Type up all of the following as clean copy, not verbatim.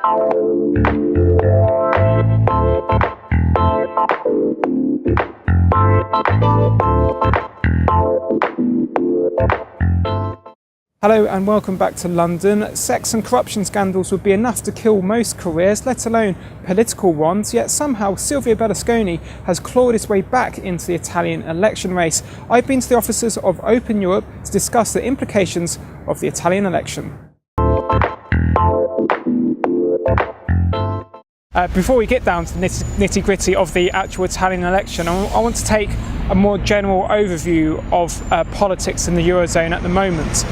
Hello and welcome back to London. Sex and corruption scandals would be enough to kill most careers, let alone political ones, yet somehow Silvio Berlusconi has clawed his way back into the Italian election race. I've been to the offices of Open Europe to discuss the implications of the Italian election. Before we get down to the nitty-gritty of the actual Italian election, I want to take a more general overview of politics in the Eurozone at the moment.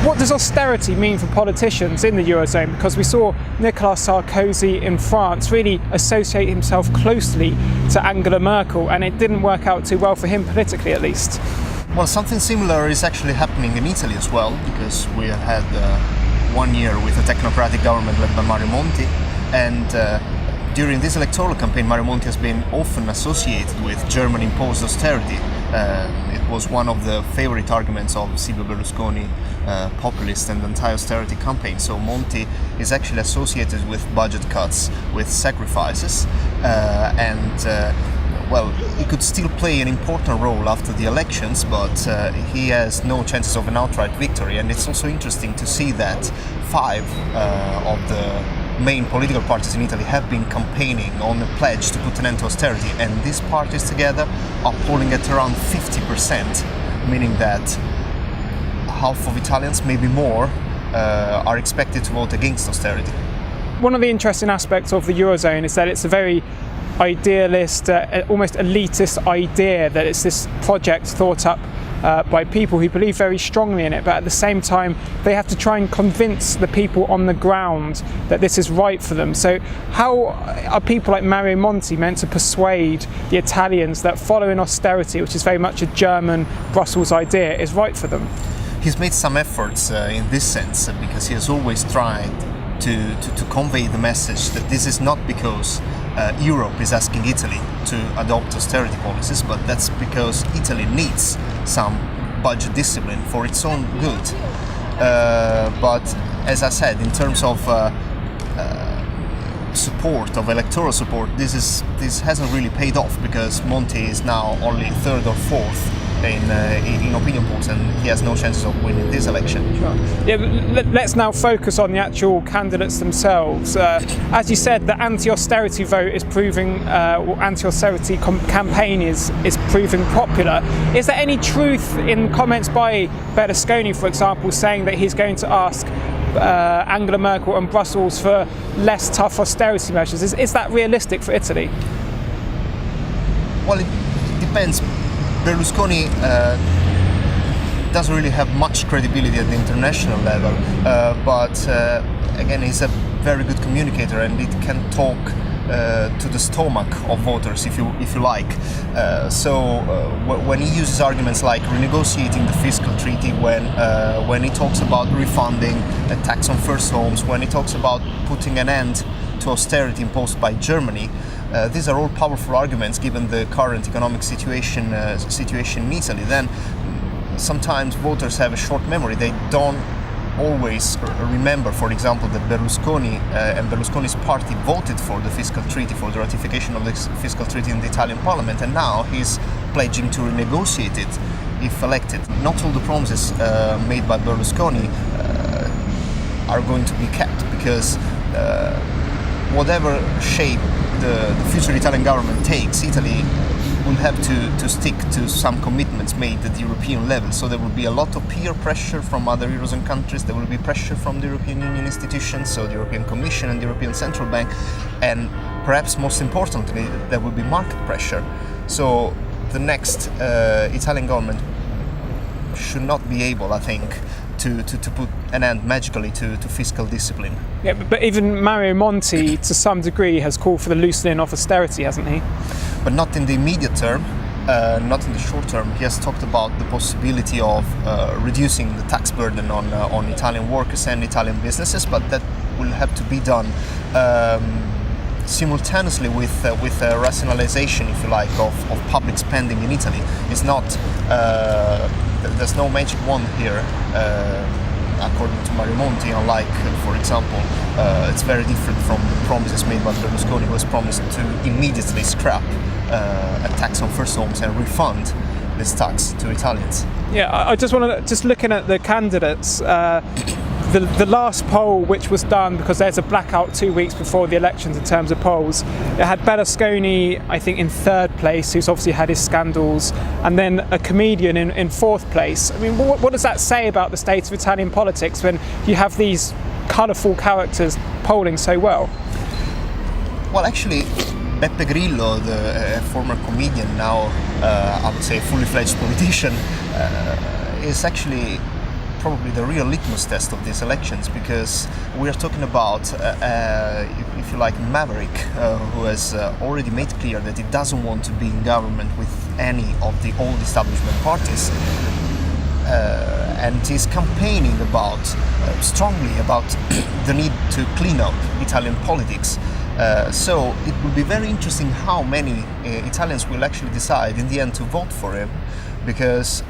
What does austerity mean for politicians in the Eurozone? Because we saw Nicolas Sarkozy in France really associate himself closely to Angela Merkel, and it didn't work out too well for him politically, at least. Well, something similar is actually happening in Italy as well, because we have had 1 year with a technocratic government led by Mario Monti, and during this electoral campaign, Mario Monti has been often associated with German-imposed austerity. It was one of the favorite arguments of Silvio Berlusconi populist and anti-austerity campaign. So Monti is actually associated with budget cuts, with sacrifices, well, he could still play an important role after the elections, but he has no chances of an outright victory. And it's also interesting to see that 5 of the main political parties in Italy have been campaigning on a pledge to put an end to austerity, and these parties together are polling at around 50%, meaning that half of Italians, maybe more, are expected to vote against austerity. One of the interesting aspects of the Eurozone is that it's a very idealist, almost elitist idea that it's this project thought up by people who believe very strongly in it, but at the same time they have to try and convince the people on the ground that this is right for them. So how are people like Mario Monti meant to persuade the Italians that following austerity, which is very much a German Brussels idea, is right for them? He's made some efforts in this sense, because he has always tried to convey the message that this is not because Europe is asking Italy to adopt austerity policies, but that's because Italy needs some budget discipline for its own good. But as I said, in terms of support, of electoral support, this hasn't really paid off, because Monti is now only 3rd or 4th in opinion polls, and he has no chances of winning this election. Sure. Yeah, let's now focus on the actual candidates themselves. As you said, the anti-austerity vote is proving, or anti-austerity campaign is proving popular. Is there any truth in comments by Berlusconi, for example, saying that he's going to ask Angela Merkel and Brussels for less tough austerity measures? Is that realistic for Italy? Well, it depends. Berlusconi doesn't really have much credibility at the international level, but again, he's a very good communicator, and it can talk to the stomach of voters, if you like. So when he uses arguments like renegotiating the fiscal treaty, when he talks about refunding a tax on first homes, when he talks about putting an end to austerity imposed by Germany, these are all powerful arguments given the current economic situation in Italy. Then sometimes voters have a short memory. They don't always remember, for example, that Berlusconi and Berlusconi's party voted for the fiscal treaty, for the ratification of the fiscal treaty in the Italian parliament, and now he's pledging to renegotiate it if elected. Not all the promises made by Berlusconi are going to be kept, because whatever shape the future Italian government takes, Italy will have to stick to some commitments made at the European level. So there will be a lot of peer pressure from other Eurozone countries, there will be pressure from the European Union institutions, so the European Commission and the European Central Bank, and perhaps most importantly, there will be market pressure. So the next Italian government should not be able, I think, to put an end magically to fiscal discipline. Yeah, but even Mario Monti, to some degree, has called for the loosening of austerity, hasn't he? But not in the immediate term, not in the short term. He has talked about the possibility of reducing the tax burden on Italian workers and Italian businesses, but that will have to be done simultaneously with a rationalization, if you like, of public spending in Italy. It's not there's no magic wand here. according to Mario Monti, unlike, for example, it's very different from the promises made by Berlusconi, who was promised to immediately scrap a tax on first homes and refund this tax to Italians. Yeah, I just want to, just looking at the candidates, the last poll which was done, because there's a blackout 2 weeks before the elections in terms of polls, it had Berlusconi, I think, in third place, who's obviously had his scandals, and then a comedian in fourth place. I mean, what does that say about the state of Italian politics when you have these colourful characters polling so well? Well, actually, Beppe Grillo, the former comedian, now I would say fully fledged politician, is actually probably the real litmus test of these elections, because we are talking about, if you like, maverick, who has already made clear that he doesn't want to be in government with any of the old establishment parties, and he's campaigning about strongly about the need to clean up Italian politics. So it will be very interesting how many Italians will actually decide in the end to vote for him, because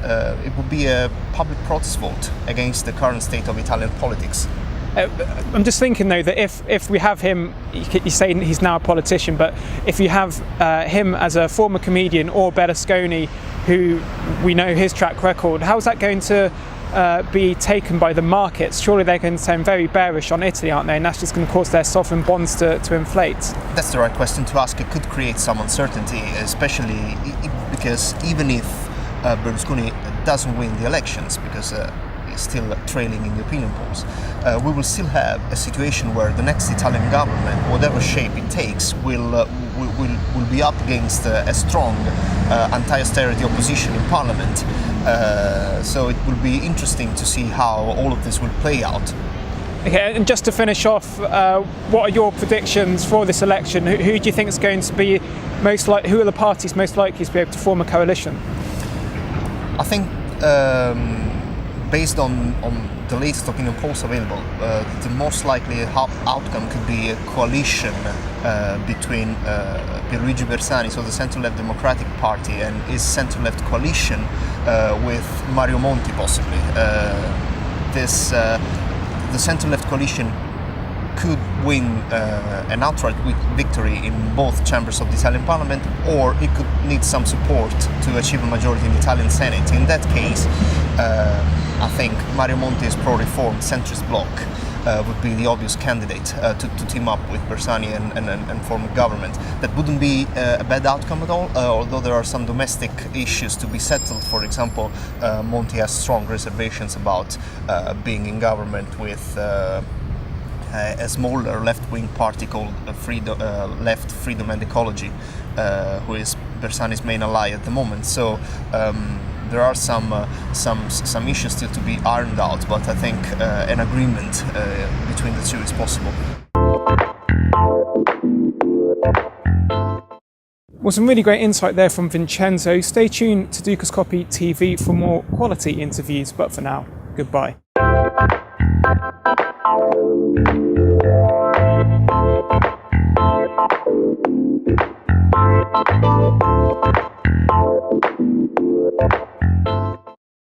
it will be a public protest vote against the current state of Italian politics. I'm just thinking though that if we have him, you say he's now a politician, but if you have him as a former comedian or Berlusconi, who we know his track record, how's that going to be taken by the markets? Surely they're going to sound very bearish on Italy, aren't they? And that's just going to cause their sovereign bonds to inflate. That's the right question to ask. It could create some uncertainty, especially because even if Berlusconi doesn't win the elections, because he's still trailing in the opinion polls, we will still have a situation where the next Italian government, whatever shape it takes, will be up against a strong anti-austerity opposition in parliament. So it will be interesting to see how all of this will play out. Okay, and just to finish off, what are your predictions for this election? Who do you think is going to be most like? Who are the parties most likely to be able to form a coalition? I think, based on the latest opinion polls available, the most likely outcome could be a coalition between Pierluigi Bersani, so the centre-left Democratic Party, and his centre-left coalition with Mario Monti, possibly. The centre-left coalition could win an outright victory in both chambers of the Italian Parliament, or it could need some support to achieve a majority in the Italian Senate. In that case, I think Mario Monti's pro-reform centrist bloc would be the obvious candidate to team up with Bersani and form a government. That wouldn't be a bad outcome at all, although there are some domestic issues to be settled. For example, Monti has strong reservations about being in government with a smaller left-wing party called Left, Freedom and Ecology, who is Bersani's main ally at the moment. So there are some issues still to be ironed out, but I think an agreement between the two is possible. Well, some really great insight there from Vincenzo. Stay tuned to Dukascopy TV for more quality interviews, but for now, goodbye.